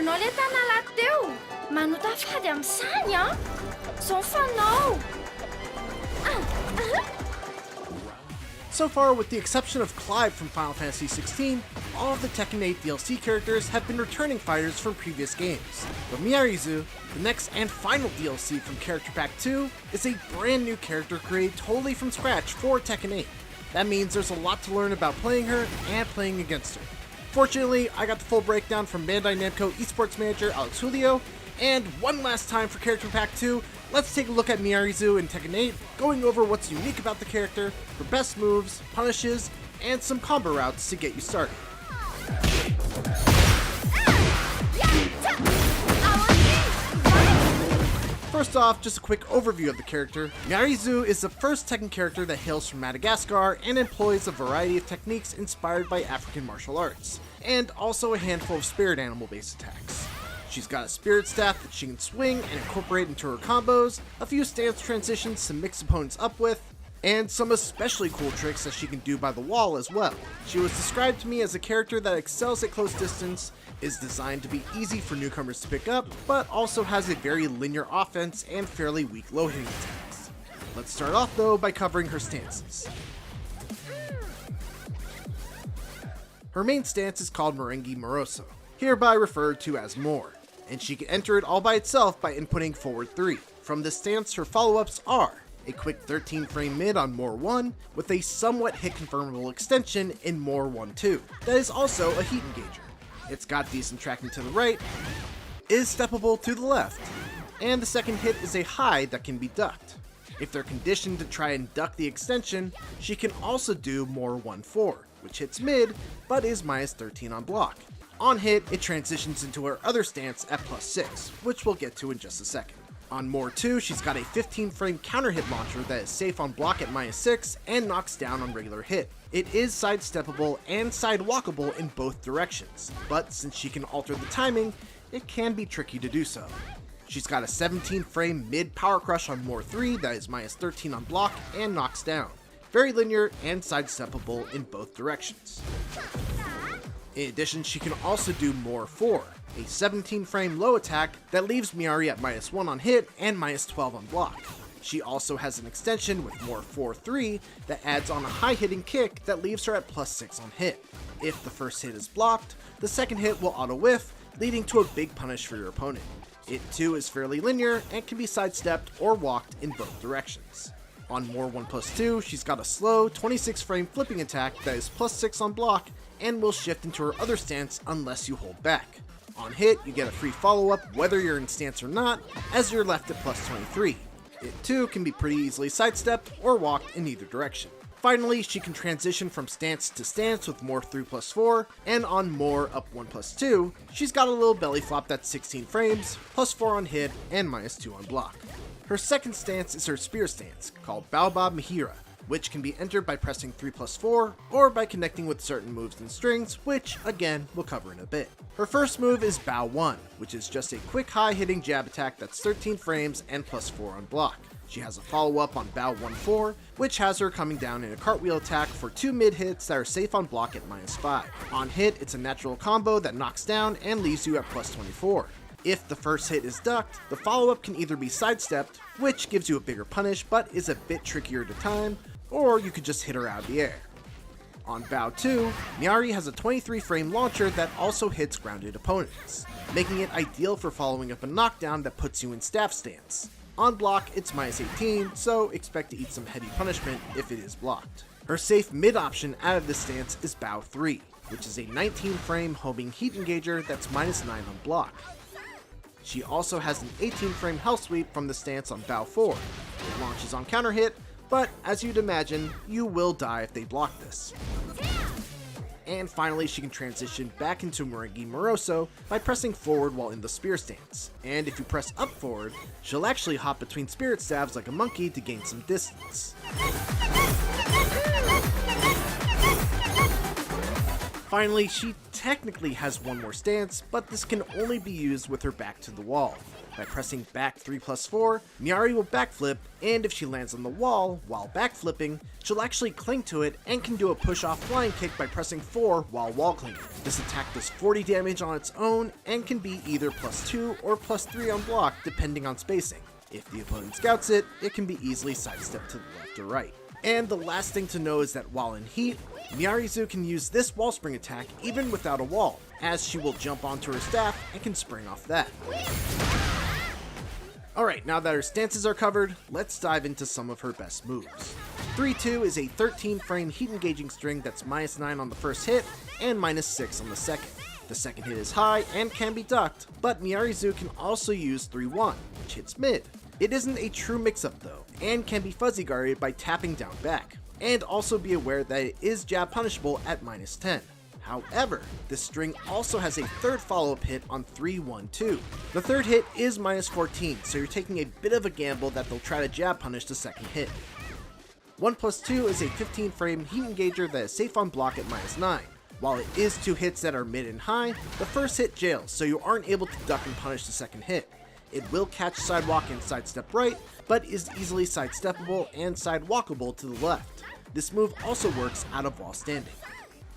Hitanao le tanalahy teo? Manotafady amin'ny sany, a? Zao fanao! So far, with the exception of Clive from Final Fantasy XVI, all of the Tekken 8 DLC characters have been returning fighters from previous games. But Miary Zo, the next and final DLC from Character Pack 2, is a brand new character created totally from scratch for Tekken 8. That means there's a lot to learn about playing her and playing against her. Fortunately, I got the full breakdown from Bandai Namco esports manager Alex Julio, and one last time for Character Pack 2, let's take a look at Miary Zo in Tekken 8, going over what's unique about the character, her best moves, punishes, and some combo routes to get you started. First off, just a quick overview of the character. Miary Zo is the first Tekken character that hails from Madagascar and employs a variety of techniques inspired by African martial arts, and also a handful of spirit animal based attacks. She's got a spirit staff that she can swing and incorporate into her combos, a few stance transitions to mix opponents up with, and some especially cool tricks that she can do by the wall as well. She was described to me as a character that excels at close distance, is designed to be easy for newcomers to pick up, but also has a very linear offense and fairly weak low hitting attacks. Let's start off though by covering her stances. Her main stance is called Miary Moroso, hereby referred to as More, and she can enter it all by itself by inputting forward 3. From this stance, her follow-ups are a quick 13 frame mid on More 1 with a somewhat hit confirmable extension in More 1-2 that is also a heat engager. It's got decent tracking to the right, is steppable to the left, and the second hit is a high that can be ducked. If they're conditioned to try and duck the extension, she can also do More 1-4, which hits mid but is minus 13 on block. On hit, it transitions into her other stance at plus 6, which we'll get to in just a second. On More 2, she's got a 15 frame counter hit launcher that is safe on block at minus 6 and knocks down on regular hit. It is sidesteppable and sidewalkable in both directions, but since she can alter the timing, it can be tricky to do so. She's got a 17 frame mid power crush on More 3 that is minus 13 on block and knocks down. Very linear and sidesteppable in both directions. In addition, she can also do More 4, a 17 frame low attack that leaves Miary at minus 1 on hit and minus 12 on block. She also has an extension with More 4-3 that adds on a high hitting kick that leaves her at plus 6 on hit. If the first hit is blocked, the second hit will auto whiff, leading to a big punish for your opponent. It too is fairly linear and can be sidestepped or walked in both directions. On More 1+2, she's got a slow 26 frame flipping attack that is plus 6 on block and will shift into her other stance unless you hold back. On hit, you get a free follow-up whether you're in stance or not, as you're left at plus 23. It too can be pretty easily sidestepped or walked in either direction. Finally, she can transition from stance to stance with More 3+4, and on More up 1+2, she's got a little belly flop that's 16 frames, plus 4 on hit, and minus 2 on block. Her second stance is her spear stance, called Baobab Mahira, which can be entered by pressing 3+4 or by connecting with certain moves and strings, which again we'll cover in a bit. Her first move is Bao 1, which is just a quick high hitting jab attack that's 13 frames and plus 4 on block. She has a follow-up on Bao 1-4, which has her coming down in a cartwheel attack for 2 mid hits that are safe on block at minus 5. On hit, it's a natural combo that knocks down and leaves you at plus 24. If the first hit is ducked, the follow-up can either be sidestepped, which gives you a bigger punish but is a bit trickier to time, or you could just hit her out of the air. On Bao 2, Miary has a 23 frame launcher that also hits grounded opponents, making it ideal for following up a knockdown that puts you in staff stance. On block, it's minus 18, so expect to eat some heavy punishment if it is blocked. Her safe mid option out of this stance is Bao 3, which is a 19 frame homing heat engager that's minus 9 on block. She also has an 18 frame hell sweep from the stance on Bao 4. It launches on counter hit, but as you'd imagine, you will die if they block this. And finally, she can transition back into Miary Moroso by pressing forward while in the spear stance. And if you press up forward, she'll actually hop between spirit stabs like a monkey to gain some distance. Finally, she technically has one more stance, but this can only be used with her back to the wall. By pressing back 3+4, Miary will backflip, and if she lands on the wall while backflipping, she'll actually cling to it and can do a push-off flying kick by pressing 4 while wall clinging. This attack does 40 damage on its own and can be either +2 or +3 on block depending on spacing. If the opponent scouts it, it can be easily sidestepped to the left or right. And the last thing to know is that while in heat, Miary Zo can use this wall spring attack even without a wall, as she will jump onto her staff and can spring off that. Alright, now that her stances are covered, let's dive into some of her best moves. 3-2 is a 13 frame heat engaging string that's -9 on the first hit and -6 on the second. The second hit is high and can be ducked, but Miary Zo can also use 3-1, which hits mid. It isn't a true mix-up though, and can be fuzzy guarded by tapping down back. And also be aware that it is jab punishable at -10. However, this string also has a third follow-up hit on 3-1-2. The third hit is -14, so you're taking a bit of a gamble that they'll try to jab punish the second hit. 1+2 is a 15 frame heat engager that is safe on block at -9. While it is 2 hits that are mid and high, the first hit jails, so you aren't able to duck and punish the second hit. It will catch sidewalk and sidestep right, but is easily sidesteppable and sidewalkable to the left. This move also works out of while standing.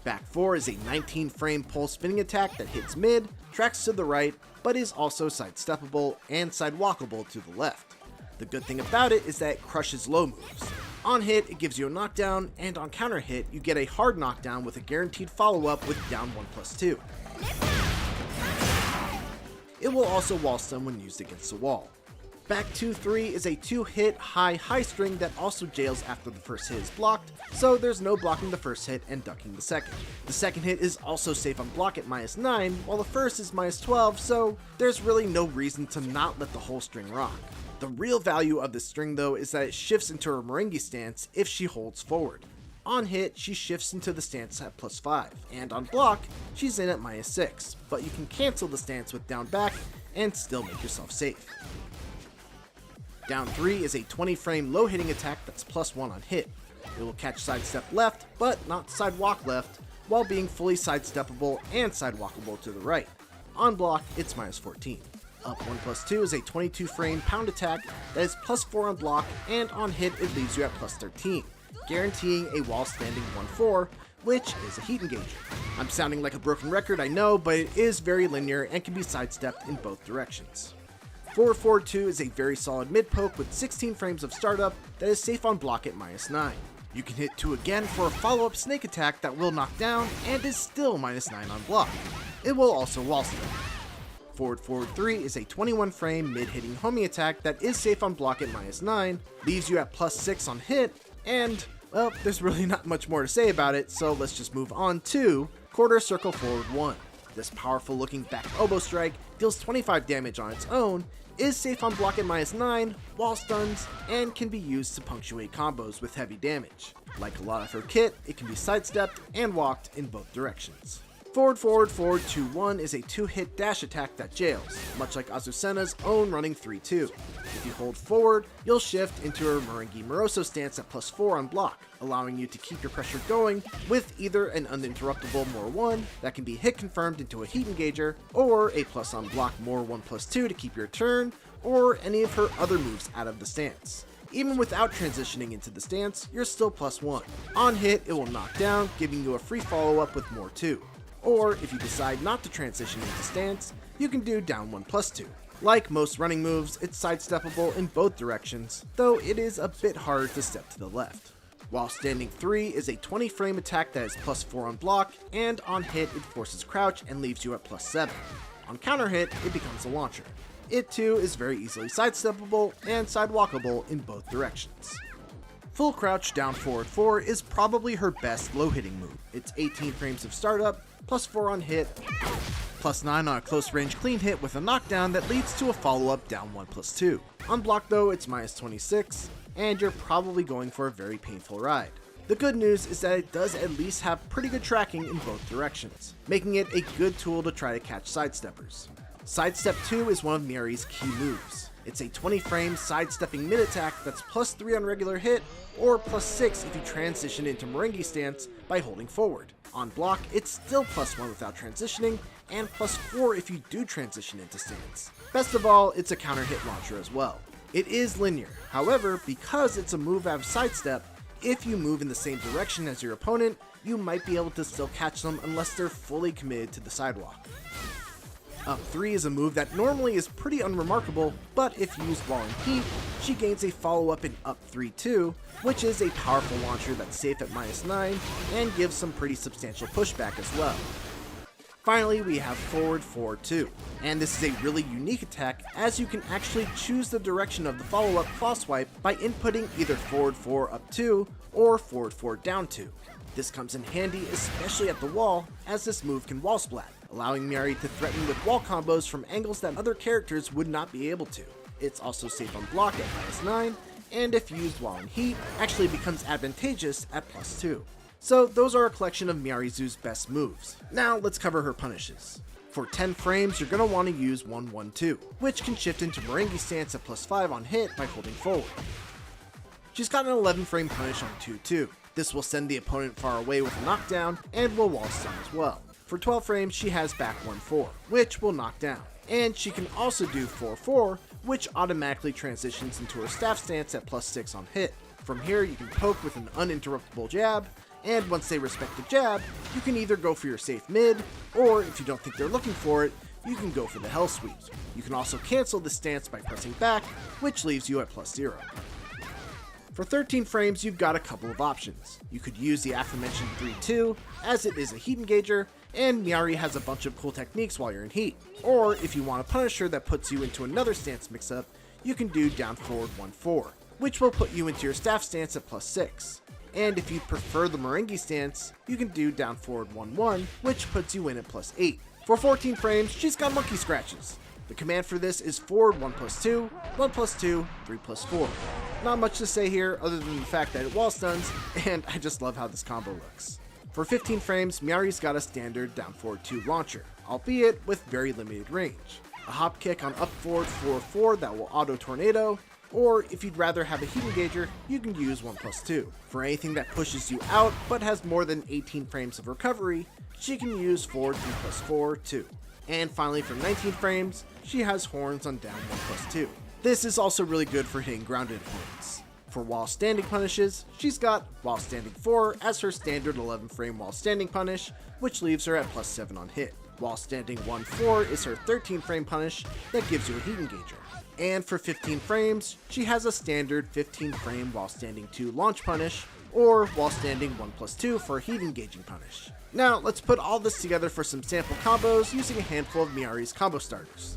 Back 4 is a 19 frame pole spinning attack that hits mid, tracks to the right, but is also sidesteppable and sidewalkable to the left. The good thing about it is that it crushes low moves. On hit, it gives you a knockdown, and on counter hit, you get a hard knockdown with a guaranteed follow-up with down 1+2. It will also wall stun when used against the wall. Back 2-3 is a 2-hit high string that also jails after the first hit is blocked, so there's no blocking the first hit and ducking the second. The second hit is also safe on block at -9, while the first is -12, so there's really no reason to not let the whole string rock. The real value of this string though is that it shifts into her merengue stance if she holds forward. On hit, she shifts into the stance at +5, and on block, she's in at -6, but you can cancel the stance with down back and still make yourself safe. Down 3 is a 20 frame low hitting attack that's +1 on hit. It will catch sidestep left, but not sidewalk left, while being fully sidesteppable and sidewalkable to the right. On block, it's -14. Up 1+2 is a 22 frame pound attack that is +4 on block, and on hit it leaves you at +13, guaranteeing a while standing 1-4, which is a heat engager. I'm sounding like a broken record, I know, but it is very linear and can be sidestepped in both directions. 4-4-2 is a very solid mid poke with 16 frames of startup that is safe on block at -9. You can hit 2 again for a follow-up snake attack that will knock down and is still -9 on block. It will also wall stun. Forward 3 is a 21 frame mid-hitting homie attack that is safe on block at -9, leaves you at +6 on hit, and, well, there's really not much more to say about it, so let's just move on to quarter circle forward 1. This powerful looking back elbow strike deals 25 damage on its own, is safe on block at -9, wall stuns, and can be used to punctuate combos with heavy damage. Like a lot of her kit, it can be sidestepped and walked in both directions. Forward 2-1 is a 2-hit dash attack that jails, much like Azucena's own running 3-2. If you hold forward, you'll shift into her Miary Zo stance at +4 on block, allowing you to keep your pressure going with either an uninterruptible more 1 that can be hit confirmed into a heat engager, or a plus on block more 1+2 to keep your turn, or any of her other moves out of the stance. Even without transitioning into the stance, you're still +1. On hit, it will knock down, giving you a free follow-up with more 2. Or, if you decide not to transition into stance, you can do down 1+2. Like most running moves, it's sidesteppable in both directions, though it is a bit harder to step to the left. While standing 3 is a 20 frame attack that is +4 on block, and on hit it forces crouch and leaves you at +7. On counter hit, it becomes a launcher. It too is very easily sidesteppable and sidewalkable in both directions. Full crouch down forward 4 is probably her best low hitting move. It's 18 frames of startup, +4 on hit, +9 on a close range clean hit with a knockdown that leads to a follow-up down 1+2. On block though, it's -26, and you're probably going for a very painful ride. The good news is that it does at least have pretty good tracking in both directions, making it a good tool to try to catch sidesteppers. Sidestep 2 is one of Miary's key moves. It's a 20 frame sidestepping mid attack that's +3 on regular hit, or +6 if you transition into Merengue stance by holding forward. On block, it's still +1 without transitioning, and +4 if you do transition into stance. Best of all, it's a counter hit launcher as well. It is linear, however, because it's a move out of sidestep, if you move in the same direction as your opponent, you might be able to still catch them unless they're fully committed to the sidewalk. Up 3 is a move that normally is pretty unremarkable, but if used while in heat, she gains a follow-up in Up 3 too, which is a powerful launcher that's safe at -9 and gives some pretty substantial pushback as well. Finally, we have Forward 4 2, and this is a really unique attack as you can actually choose the direction of the follow-up claw swipe by inputting either Forward 4 Up 2 or Forward 4 Down 2. This comes in handy especially at the wall, as this move can wall splat, allowing Miary to threaten with wall combos from angles that other characters would not be able to. It's also safe on block at -9, and if used while in heat, actually becomes advantageous at +2. So those are a collection of Miary Zo's best moves. Now let's cover her punishes. For 10 frames, you're going to want to use 1-1-2, which can shift into Merengue stance at +5 on hit by holding forward. She's got an 11 frame punish on 2-2. This will send the opponent far away with a knockdown and will wall stun as well. For 12 frames, she has back 1-4, which will knock down. And she can also do 4-4, which automatically transitions into her staff stance at +6 on hit. From here, you can poke with an uninterruptible jab, and once they respect the jab, you can either go for your safe mid, or if you don't think they're looking for it, you can go for the hell sweep. You can also cancel the stance by pressing back, which leaves you at +0. For 13 frames, you've got a couple of options. You could use the aforementioned 3-2, as it is a heat engager, and Miary has a bunch of cool techniques while you're in heat. Or if you want a punisher that puts you into another stance mix-up, you can do down forward 1-4, which will put you into your staff stance at +6. And if you prefer the Merengue stance, you can do down forward 1-1, which puts you in at +8. For 14 frames, she's got monkey scratches. The command for this is forward 1+2, 1+2, 3+4. Not much to say here other than the fact that it wall stuns, and I just love how this combo looks. For 15 frames, Miary's got a standard down forward 2 launcher, albeit with very limited range. A hop kick on up forward 4-4 that will auto tornado, or if you'd rather have a heat engager, you can use 1+2. For anything that pushes you out but has more than 18 frames of recovery, she can use forward 3+4 too. And finally for 19 frames, she has horns on down 1+2. This is also really good for hitting grounded opponents. For while standing punishes, she's got while standing 4 as her standard 11 frame while standing punish, which leaves her at +7 on hit. While standing 1-4 is her 13 frame punish that gives you a heat engager. And for 15 frames, she has a standard 15 frame while standing 2 launch punish, or while standing 1+2 for a heat engaging punish. Now let's put all this together for some sample combos using a handful of Miary's combo starters.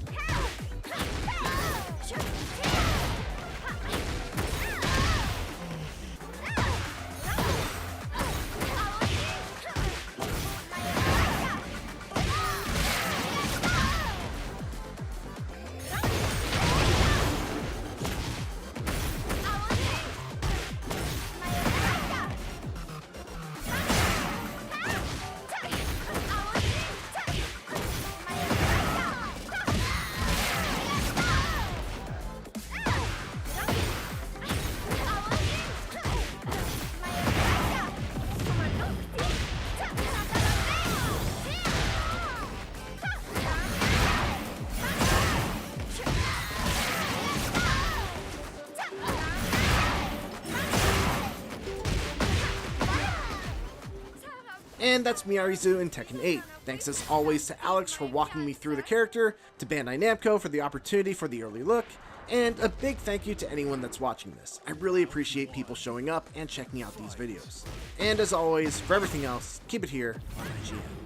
And that's Miary Zo in Tekken 8. Thanks as always to Alex for walking me through the character, to Bandai Namco for the opportunity for the early look, and a big thank you to anyone that's watching this. I really appreciate people showing up and checking out these videos. And as always, for everything else, keep it here on IGN.